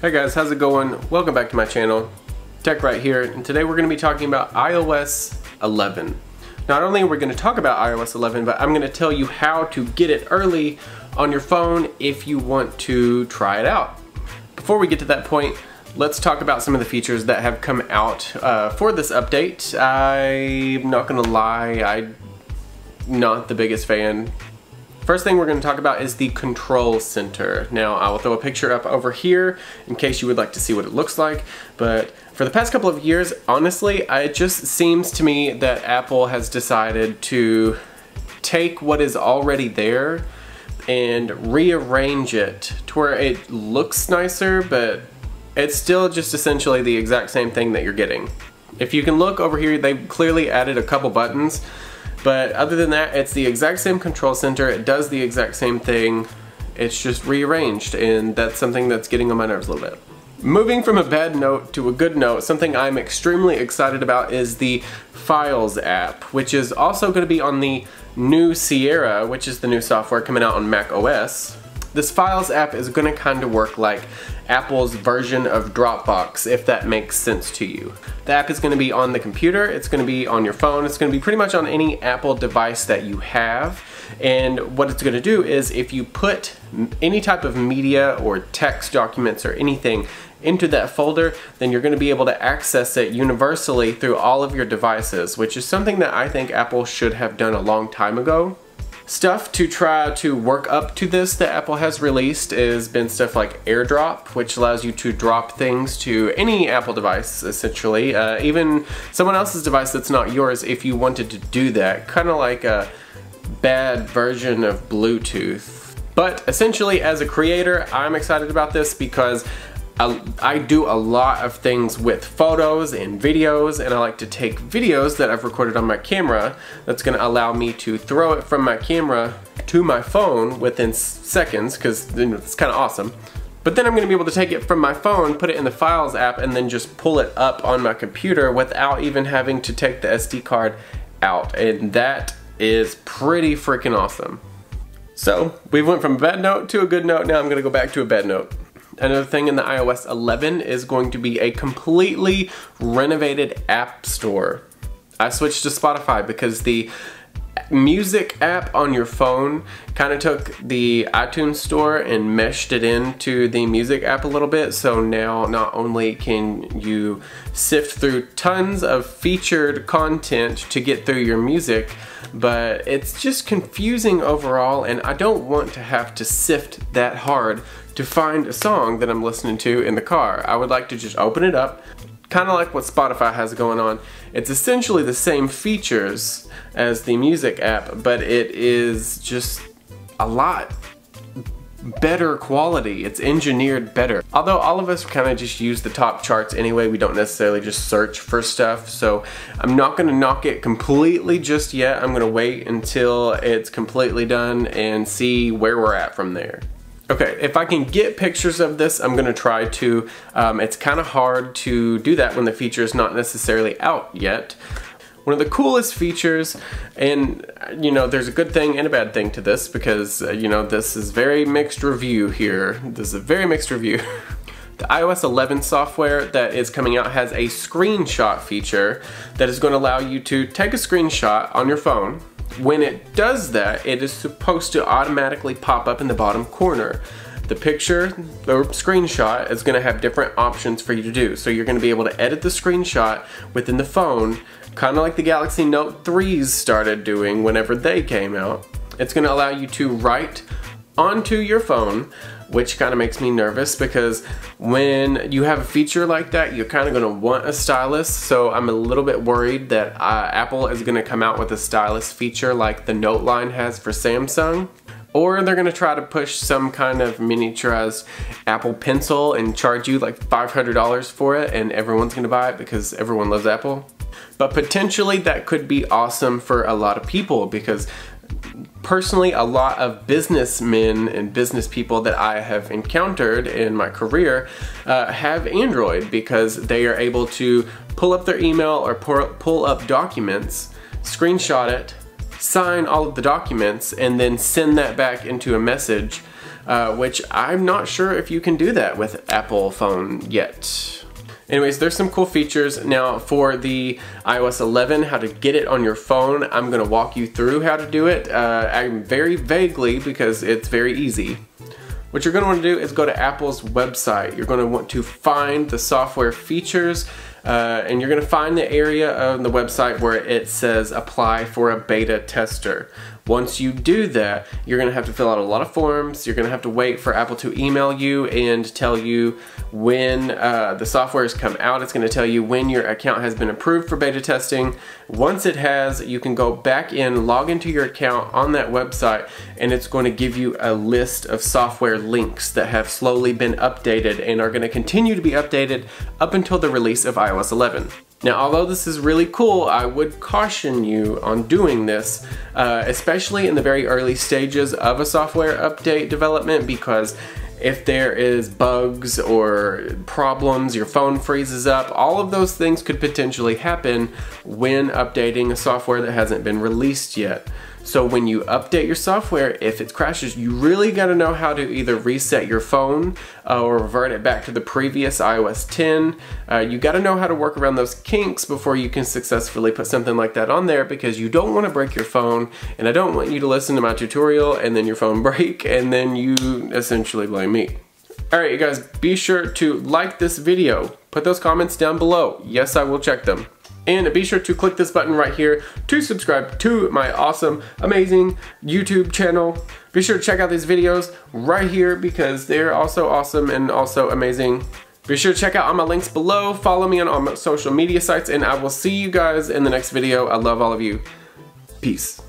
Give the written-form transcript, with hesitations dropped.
Hey guys, how's it going? Welcome back to my channel. Tech Wright here, and today we're going to be talking about iOS 11. Not only are we going to talk about iOS 11, but I'm going to tell you how to get it early on your phone if you want to try it out. Before we get to that point, let's talk about some of the features that have come out for this update. I'm not going to lie, I'm not the biggest fan. First thing we're going to talk about is the control center. Now I will throw a picture up over here in case you would like to see what it looks like, but for the past couple of years, honestly, it just seems to me that Apple has decided to take what is already there and rearrange it to where it looks nicer, but it's still just essentially the exact same thing that you're getting. If you can look over here, they've clearly added a couple buttons. But other than that, it's the exact same control center, it does the exact same thing, it's just rearranged, and that's something that's getting on my nerves a little bit. Moving from a bad note to a good note, something I'm extremely excited about is the Files app, which is also going to be on the new Sierra, which is the new software coming out on Mac OS. This Files app is going to kind of work like Apple's version of Dropbox, if that makes sense to you. The app is going to be on the computer, it's going to be on your phone, it's going to be pretty much on any Apple device that you have. And what it's going to do is if you put any type of media or text documents or anything into that folder, then you're going to be able to access it universally through all of your devices, which is something that I think Apple should have done a long time ago. Stuff to try to work up to this that Apple has released has been stuff like AirDrop, which allows you to drop things to any Apple device, essentially. Even someone else's device that's not yours if you wanted to do that. Kind of like a bad version of Bluetooth. But essentially, as a creator, I'm excited about this because I do a lot of things with photos and videos, and I like to take videos that I've recorded on my camera that's going to allow me to throw it from my camera to my phone within seconds, because it's kind of awesome. But then I'm going to be able to take it from my phone, put it in the Files app, and then just pull it up on my computer without even having to take the SD card out, and that is pretty freaking awesome. So we went from a bad note to a good note, now I'm going to go back to a bad note. Another thing in the iOS 11 is going to be a completely renovated app store. I switched to Spotify because the music app on your phone kind of took the iTunes store and meshed it into the music app a little bit. So now not only can you sift through tons of featured content to get through your music, but it's just confusing overall, and I don't want to have to sift that hard to find a song that I'm listening to in the car. I would like to just open it up, kind of like what Spotify has going on. It's essentially the same features as the music app, but it is just a lot better quality. It's engineered better. Although all of us kind of just use the top charts anyway, we don't necessarily just search for stuff, so I'm not going to knock it completely just yet. I'm going to wait until it's completely done and see where we're at from there. Okay, if I can get pictures of this, I'm gonna try to. It's kind of hard to do that when the feature is not necessarily out yet. One of the coolest features, and you know, there's a good thing and a bad thing to this because you know, this is very mixed review here. This is a very mixed review. The iOS 11 software that is coming out has a screenshot feature that is going to allow you to take a screenshot on your phone. When it does that, it is supposed to automatically pop up in the bottom corner. The picture, the screenshot, is going to have different options for you to do. So you're going to be able to edit the screenshot within the phone, kind of like the Galaxy Note 3s started doing whenever they came out. It's going to allow you to write onto your phone, which kind of makes me nervous because when you have a feature like that, you're kind of going to want a stylus. So I'm a little bit worried that Apple is going to come out with a stylus feature like the Note line has for Samsung. Or they're going to try to push some kind of miniaturized Apple Pencil and charge you like $500 for it, and everyone's going to buy it because everyone loves Apple. But potentially that could be awesome for a lot of people because personally, a lot of businessmen and business people that I have encountered in my career have Android because they are able to pull up their email or pull up documents, screenshot it, sign all of the documents, and then send that back into a message which I'm not sure if you can do that with Apple phone yet. Anyways, there's some cool features. Now for the iOS 11, how to get it on your phone, I'm gonna walk you through how to do it. I'm very vaguely because it's very easy. What you're gonna wanna do is go to Apple's website. You're gonna want to find the software features, and you're gonna find the area on the website where it says apply for a beta tester. Once you do that, you're gonna have to fill out a lot of forms. You're gonna have to wait for Apple to email you and tell you when the software has come out. It's gonna tell you when your account has been approved for beta testing. Once it has, you can go back in, log into your account on that website, and it's going to give you a list of software links that have slowly been updated and are gonna continue to be updated up until the release of iOS 11. Now, although this is really cool, I would caution you on doing this, especially in the very early stages of a software update development, because if there is bugs or problems, your phone freezes up, all of those things could potentially happen when updating a software that hasn't been released yet. So when you update your software, if it crashes, you really gotta know how to either reset your phone or revert it back to the previous iOS 10. You gotta know how to work around those kinks before you can successfully put something like that on there, because you don't wanna break your phone, and I don't want you to listen to my tutorial and then your phone break and then you essentially blame me. Alright, you guys, be sure to like this video. Put those comments down below. Yes, I will check them. And be sure to click this button right here to subscribe to my awesome, amazing YouTube channel. Be sure to check out these videos right here because they're also awesome and also amazing. Be sure to check out all my links below. Follow me on all my social media sites, and I will see you guys in the next video. I love all of you. Peace.